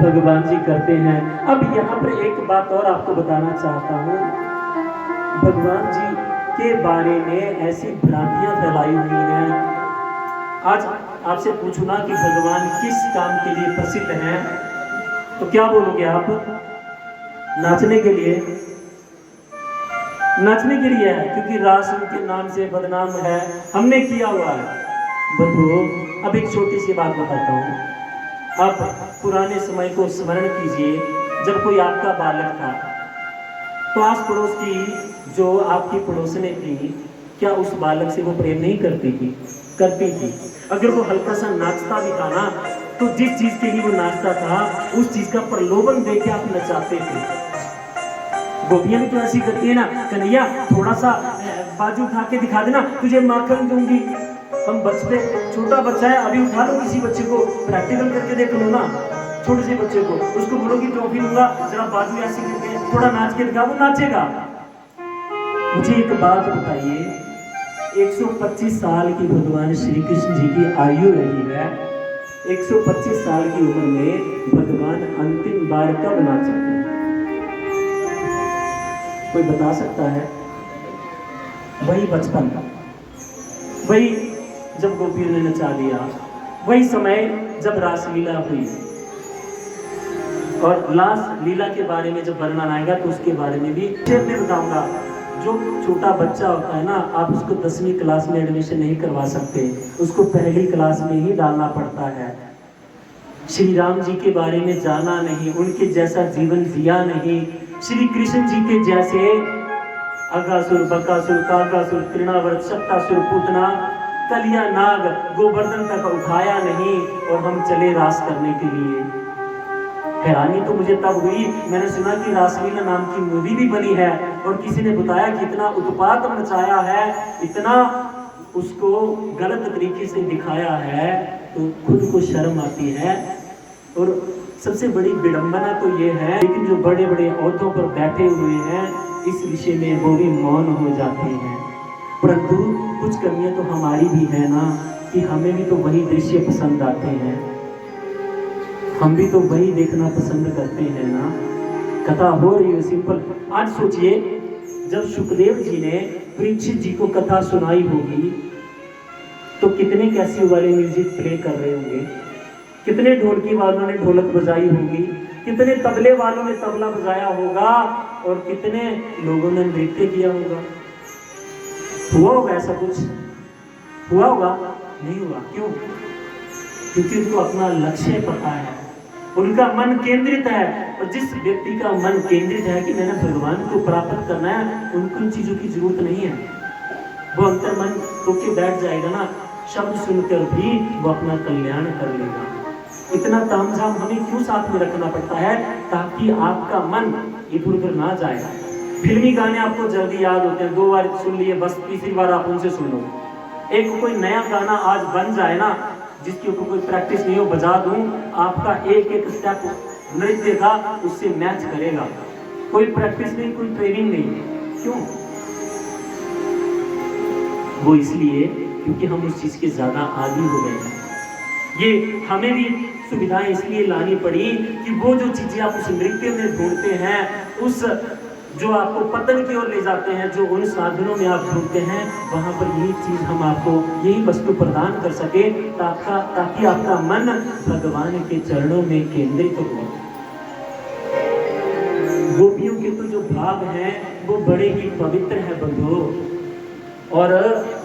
भगवान जी करते हैं। अब यहाँ पर एक बात और आपको बताना चाहता हूँ, भगवान जी के बारे में ऐसी भ्रांतियां फैलाई हुई हैं। आज आपसे पूछूं ना कि भगवान किस काम के लिए प्रसिद्ध हैं, तो क्या बोलोगे आप? नाचने के लिए। नाचने के लिए है, क्योंकि रास उनके नाम से बदनाम है, हमने किया हुआ है। बंधुओं, अब एक छोटी सी बात बताता हूँ। आप पुराने समय को स्मरण कीजिए, जब कोई आपका बालक था तो आस पड़ोस की जो आपकी पड़ोसने थी, क्या उस बालक से वो प्रेम नहीं करती थी? करती थी। अगर वो हल्का सा नाचता भी था ना, तो जिस चीज के लिए वो नाचता था उस चीज का प्रलोभन देके आप नचाते थे। गोपियां भी तो ऐसी करती है ना, कन्हैया थोड़ा सा बाजू उठा के दिखा देना, तुझे माखन दूंगी। हम बच्चे, छोटा बच्चा है, अभी उठा लो किसी बच्चे को, प्रैक्टिकल करके देख लो ना, छोटे से बच्चे को, उसको बोलोगी ट्रॉफी दूंगा, जरा बाजू ऐसी करके थोड़ा नाच के दिखा, वो नाचेगा। मुझे एक बात बताइए, 125 साल की भगवान श्री कृष्ण जी की आयु रही है, 125 साल की उम्र में भगवान अंतिम बार कब नाचे? कोई बता सकता है? वही बचपन, वही जब गोपियों ने नचा दिया, वही समय जब रासलीला हुई। और लास्ट लीला के बारे में जब वर्णन आएगा तो उसके बारे में भी मैं बताऊंगा। जो छोटा बच्चा होता है ना, आप उसको 10वीं क्लास में एडमिशन नहीं करवा सकते, उसको पहली क्लास में ही डालना पड़ता है। श्री राम जी के बारे में जाना नहीं, उनके जैसा जीवन जिया नहीं, श्री कृष्ण जी के जैसे अगासुर, बकासुर, काकासुर, तृणावर्त, शक्तासुर, पूतना, कलिया, नाग, गोवर्धन तक उठाया नहीं, और हम चले रास करने के लिए। हैरानी तो मुझे तब हुई, मैंने सुना कि रासलीला नाम की मूवी भी बनी है, और किसी ने बताया कि इतना उत्पात मचाया है, इतना उसको गलत तरीके से दिखाया है, तो खुद को शर्म आती है। और सबसे बड़ी विडंबना तो ये है, लेकिन जो बड़े बड़े ओहदों पर बैठे हुए हैं इस विषय में वो भी मौन हो जाते हैं। परंतु कुछ कमियां तो हमारी भी है ना, कि हमें भी तो वही दृश्य पसंद आते हैं, हम भी तो वही देखना पसंद करते हैं ना। कथा हो रही है सिंपल। आज सोचिए, जब सुखदेव जी ने परीक्षित जी को कथा सुनाई होगी तो कितने कैसे वाले म्यूजिक प्ले कर रहे होंगे, कितने ढोलकी वालों ने ढोलक बजाई होगी, कितने तबले वालों ने तबला बजाया होगा, और कितने लोगों ने नृत्य किया होगा। हुआ होगा ऐसा कुछ? हुआ होगा? नहीं हुआ। क्यों? क्योंकि उनको अपना लक्ष्य पता है, उनका मन केंद्रित है। और जिस व्यक्ति का मन केंद्रित है कि मैंने भगवान को प्राप्त करना है, उनको इन चीजों की जरूरत नहीं है। वो अंतर मन होके बैठ जाएगा ना, शब्द सुनकर भी वो अपना कल्याण कर लेगा। इतना तामझाम हमें क्यों साथ में रखना पड़ता है? ताकि आपका मन इधर उधर ना जाए। फिल्मी गाने आपको जल्दी याद होते हैं, 2 बार सुन लिए, बस तीसरी बार आप उनसे सुन लो। एक कोई नया गाना आज बन जाए ना, जिसके ऊपर कोई प्रैक्टिस नहीं हो, बजा दूं, आपका एक एक स्टेप नृत्य का उससे मैच करेगा। कोई प्रैक्टिस नहीं, कोई ट्रेनिंग नहीं। क्यों? वो इसलिए क्योंकि हम उस चीज के ज्यादा आदी हो गए हैं। ये हमें भी सुविधाएं इसलिए लानी पड़ी कि वो जो चीजें आप उस नृत्य में ढूंढते हैं, उस जो आपको पतन की ओर ले जाते हैं, जो उन साधनों में आप ढूंढते हैं, वहां पर यही चीज हम आपको, यही वस्तु प्रदान कर सके, ताकि आपका मन भगवान के चरणों में केंद्रित हो। गोपियों के तो जो भाव हैं वो बड़े ही पवित्र है बंधुओं। और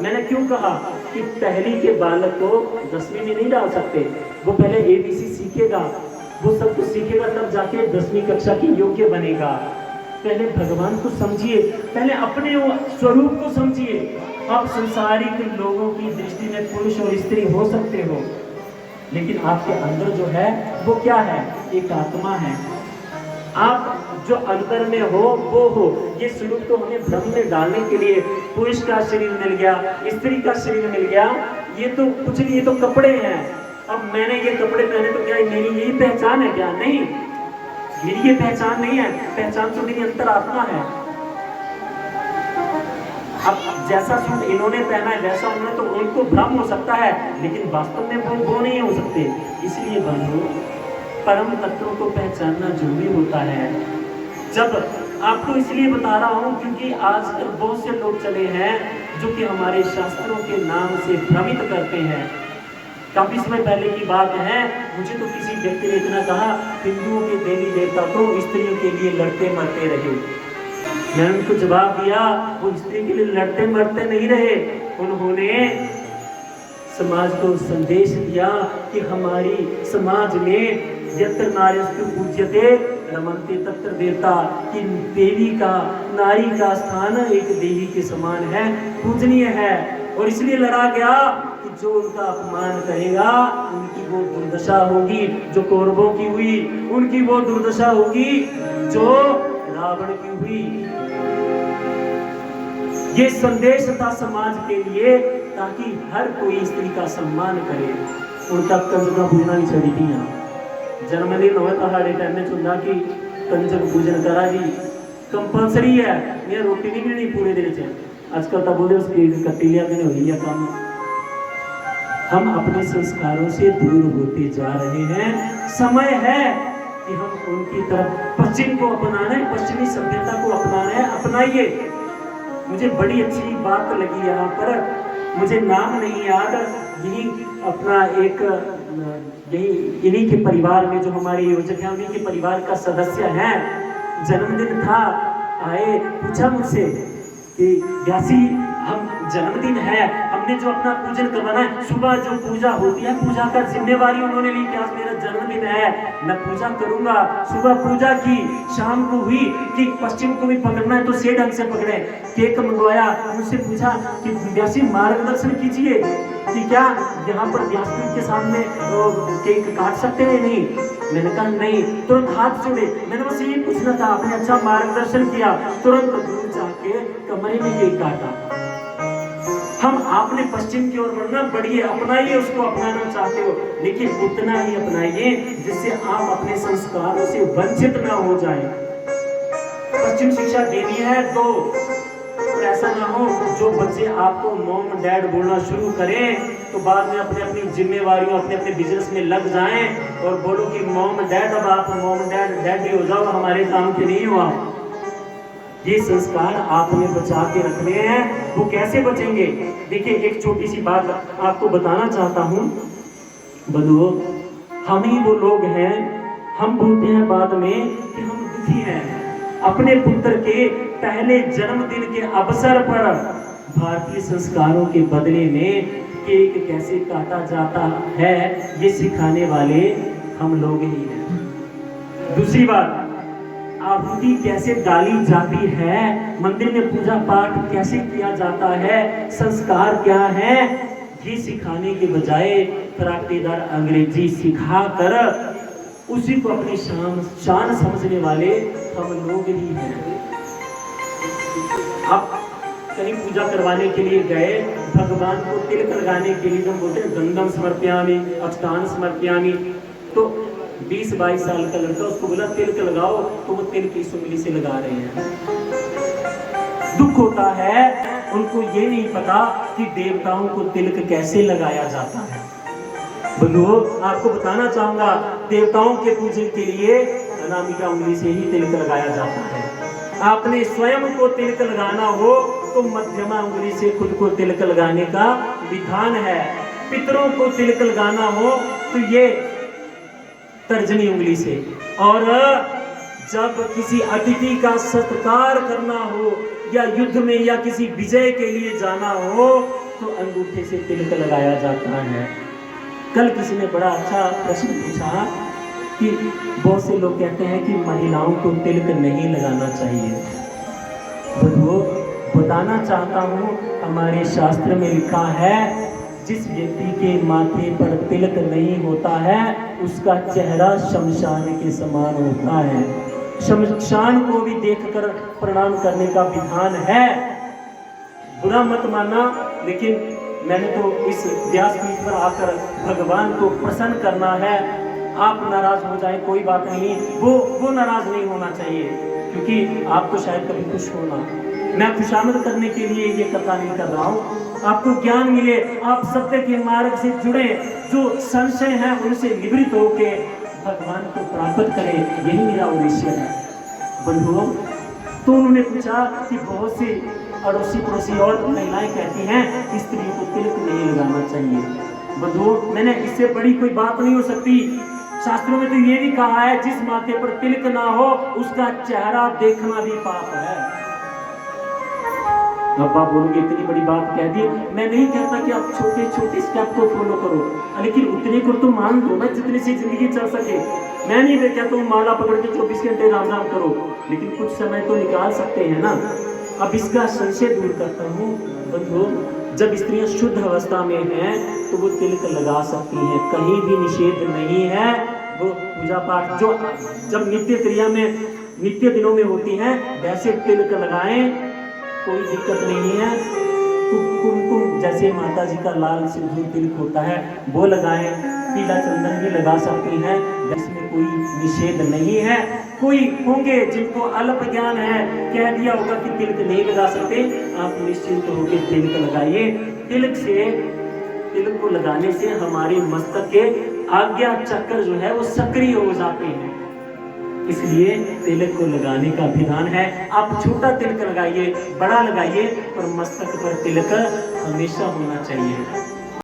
मैंने क्यों कहा कि पहली के बालक को 10वीं में नहीं डाल सकते, वो पहले ABC सीखेगा, वो सब कुछ सीखेगा, तब जाके 10वीं कक्षा की योग्य बनेगा। पहले भगवान को समझिए, पहले अपने स्वरूप को समझिए। आप संसारिक लोगों की दृष्टि में पुरुष और स्त्री हो सकते हो, लेकिन आपके अंदर जो है वो क्या है? एक आत्मा है। आप जो अंतर में हो वो हो। ये स्वरूप तो हमें भ्रम में डालने के लिए पुरुष का शरीर मिल गया, स्त्री का शरीर मिल गया, ये तो कुछ नहीं, ये तो कपड़े हैं। अब मैंने ये कपड़े पहने तो क्या मेरी यही पहचान है क्या? नहीं, मेरी ये पहचान नहीं है। पहचान तो मेरी अंतरात्मा है। अब जैसा सूट इन्होंने पहना है वैसा उन्होंने, तो उनको भ्रम हो सकता है, लेकिन वास्तव में वो नहीं हो सकते। इसलिए बंधु, परम तत्वों को पहचानना जरूरी होता है। जब आपको इसलिए बता रहा हूँ क्योंकि आजकल बहुत से लोग चले हैं जो कि हमारे शास्त्रों के नाम से भ्रमित करते हैं। काफी समय पहले की बात है, मुझे तो किसी व्यक्ति ने इतना कहा, हिंदुओं के देवी देवता तो स्त्रियों के लिए लड़ते मरते रहे। मैंने उनको जवाब दिया, वो स्त्री के लिए लड़ते मरते नहीं रहे, उन्होंने समाज को संदेश दिया कि हमारी समाज में यत्र नार्यस्तु पूज्यते रमन्ते तत्र देवता, कि देवी का, नारी का स्थान एक देवी के समान है, पूजनीय है। और इसलिए लड़ा गया कि जो उनका अपमान करेगा उनकी वो दुर्दशा होगी जो कौरवों की हुई, उनकी वो दुर्दशा होगी जो रावण की हुई। ये संदेश था समाज के लिए, ताकि हर कोई स्त्री का सम्मान करे। उनका कंजका पूजना नहीं छड़ी दिया, जन्मदिन होता हमारे टाइम में चुना कि कंजक पूजन करा जी कंपलसरी है, ये रोटी नहीं मिलनी पूरे दिन से। आजकल तो बोले उसकी कट्टी लिया मैंने हो लिया काम। हम अपने संस्कारों से दूर होते जा रहे हैं। समय है कि हम उनकी तरफ पश्चिम को अपनाना है, पश्चिमी सभ्यता को अपनाना है, अपनाइए। मुझे बड़ी अच्छी बात लगी यहाँ पर, मुझे नाम नहीं याद, यही अपना एक यही इन्हीं के परिवार में जो हमारे योजक हैं उन्हीं के परिवार का सदस्य है, जन्मदिन था, आए पूछा मुझसे कि व्यासी हम जन्मदिन है, हमने जो अपना पूजन करवाना है, सुबह जो पूजा होती है पूजा का जिम्मेवारी उन्होंने ली कि आज मेरा जन्मदिन है, मैं पूजा करूंगा। सुबह पूजा की, शाम को हुई कि पश्चिम को भी पकड़ना है तो से ढंग से पकड़े। केक मंगवाया, उनसे पूछा कि व्यासी मार्गदर्शन कीजिए कि क्या यहाँ पर व्यासपीठ के सामने केक काट सकते हैं? नहीं। मैंने कहा नहीं, तुरंत हाथ जोड़े। मैंने बस ये पूछना था, आपने अच्छा मार्गदर्शन किया। तुरंत दूर जाके कमरे में केक काटा। हम आपने पश्चिम की ओर बढ़ना, बढ़िए, अपनाइए, उसको अपनाना चाहते हो, लेकिन उतना ही अपनाइए जिससे आप अपने संस्कारों से वंचित ना हो जाएं। पश्चिम शिक्षा देनी है तो ऐसा ना हो जो बच्चे आपको मॉम डैड बोलना शुरू करें तो बाद में अपने अपनी जिम्मेवारियों, अपने अपने बिजनेस में लग जाएं और बोलो कि मॉम डैड, अब आप मॉम डैड डैडी हो जाओ, हमारे काम के नहीं हो आप। ये संस्कार आपने बचा के रखने हैं। वो कैसे बचेंगे? देखिए, एक छोटी सी बात आपको बताना चाहता हूँ बंधुओं, हम ही वो लोग हैं, हम बोलते हैं बाद में कि हम दुखी हैं। अपने पुत्र के पहले जन्मदिन के अवसर पर भारतीय संस्कारों के बदले में केक कैसे काटा जाता है, ये सिखाने वाले हम लोग ही हैं। दूसरी बात, आहुति कैसे डाली जाती है, मंदिर में पूजा पाठ कैसे किया जाता है, संस्कार क्या है, ये सिखाने के बजाय फराटेदार अंग्रेजी सिखाकर उसी को अपनी शान समझने वाले हम लोग ही हैं। आप कहीं पूजा करवाने के लिए गए, भगवान को तिलक लगाने के लिए हम बोलते हैं गंधम समर्पयामि, अष्टान समर्पयामि, तो 20-22 साल का लड़का उसको बोला तिलक लगाओ, तो वो तिलक इस उंगली से लगा रहे हैं। दुख होता है, उनको ये नहीं पता कि देवताओं को तिलक कैसे लगाया जाता है। बंधुओं, आपको बताना चाहूंगा, देवताओं के पूजन के लिए अनामिका उंगली से ही तिलक लगाया जाता है। आपने स्वयं को तिलक लगाना हो तो मध्यमा उंगली से खुद को तिलक लगाने का विधान है। पितरों को तिलक लगाना हो तो ये तर्जनी उंगली से, और जब किसी अतिथि का सत्कार करना हो या युद्ध में या किसी विजय के लिए जाना हो तो अंगूठे से तिलक लगाया जाता है। कल किसी ने बड़ा अच्छा प्रश्न पूछा कि बहुत से लोग कहते हैं कि महिलाओं को तिलक नहीं लगाना चाहिए। बंधुओं, बताना चाहता हूँ, हमारे शास्त्र में लिखा है जिस व्यक्ति के माथे पर तिलक नहीं होता है उसका चेहरा शमशान के समान होता है। शमशान को भी देखकर प्रणाम करने का विधान है। बुरा मत मानना, लेकिन मैंने तो इस व्यासपीठ पर आकर भगवान को प्रसन्न करना है। आप नाराज हो जाए कोई बात नहीं, वो नाराज नहीं होना चाहिए, क्योंकि आपको शायद कभी खुश होना। मैं खुशामद करने के लिए ये कथा नहीं कर रहा हूँ, आपको ज्ञान मिले, आप सत्य के मार्ग से जुड़े, जो संशय है उनसे निवृत्त होके भगवान को प्राप्त करे, यही मेरा उद्देश्य है बंधुओं। तो उन्होंने पूछा कि बहुत सी अड़ोसी पड़ोसी और महिलाएं कहती हैं कि स्त्रियों को तिलक नहीं लगाना चाहिए। बंधुओं, मैंने इससे बड़ी कोई बात नहीं हो सकती। शास्त्रों में तो ये भी कहा है जिस माथे पर तिलक ना हो उसका चेहरा देखना भी पाप है। अब आप बोलोगे इतनी बड़ी बात कह दी। मैं नहीं कहता कि आप छोटे छोटे स्टेप को फॉलो करो, लेकिन उतने को तो मान दो ना जितने से जिंदगी चल सके। मैं नहीं कहता हूँ माला पकड़ के 24 घंटे राम राम करो, लेकिन कुछ समय तो निकाल सकते हैं ना। अब इसका संशय दूर करता हूँ बंधुओं, जब स्त्रियां शुद्ध अवस्था में हैं तो वो तिलक लगा सकती हैं, कहीं भी निषेध नहीं है। वो पूजा पाठ जो जब नित्य क्रिया में नित्य दिनों में होती हैं वैसे तिलक लगाएं, कोई दिक्कत नहीं है। कुमकुम जैसे माता जी का लाल सिंदूर तिलक होता है वो लगाएं, पीला चंदन भी लगा सकती हैं, इसमें कोई निषेध नहीं है। कोई होंगे जिनको अल्प ज्ञान है, कह दिया होगा कि तिलक नहीं लगा सकते, आप निश्चिंत होकर तिलक लगाइए। तिलक को लगाने से हमारे मस्तक के आज्ञा चक्र जो है वो सक्रिय हो जाते हैं, इसलिए तिलक को लगाने का विधान है। आप छोटा तिलक लगाइए, बड़ा लगाइए, पर मस्तक पर तिलक हमेशा होना चाहिए।